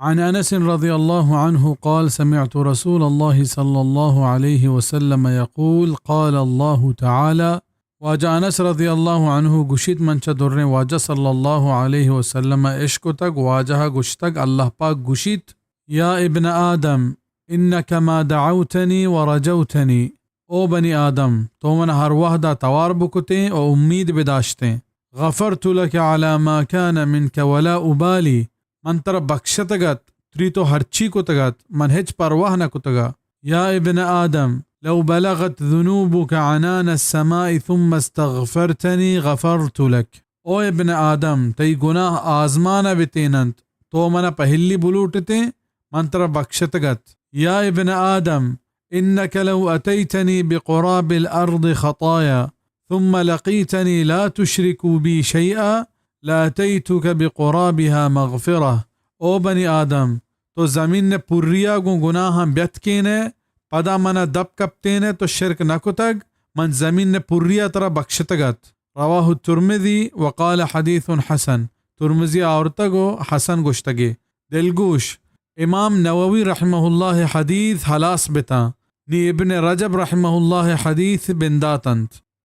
عن أنس رضي الله عنه قال سمعت رسول الله صلى الله عليه وسلم يقول قال الله تعالى واجه أنس رضي الله عنه گشید منچ درنے واجه صلى الله عليه وسلم عشق تک واجه گشتک الله پاک گشید يا ابن آدم إنك ما دعوتني ورجوتني او بني آدم تو من ہر وحدہ توار بکتے اور امید بداشتے غفرت لك على ما كان منك ولا أبالي من تر بخشتگت تری تو ہرچی کو تگت من ہچ پرواہ نہ کتگا یا ابن آدم لو بلغت ذنوبك عنان السماء ثم استغفرتني غفرت لك او ابن آدم تی گناہ آزمانا بتینند تو من پہلی بلوٹتے من تر بخشتگت یا ابن آدم إنك لو أتيتني بقراب الأرض خطايا ثم لقيتني لا تشرك بي شيئا لاتيتك بقرابها مغفرة او بني آدم تو زمین نے پوریا گو گناہ بیت کینے پدا منا دب کپتینے تو شرک نکتگ من زمین نے پوریا ترا بخشتگت رواہ الترمذی وقال حدیث حسن ترمذی آورتگو حسن گشتگے دلگوش امام نووی رحمہ اللہ حدیث حلاس بتا نی ابن رجب رحمہ اللہ حدیث بنداتنت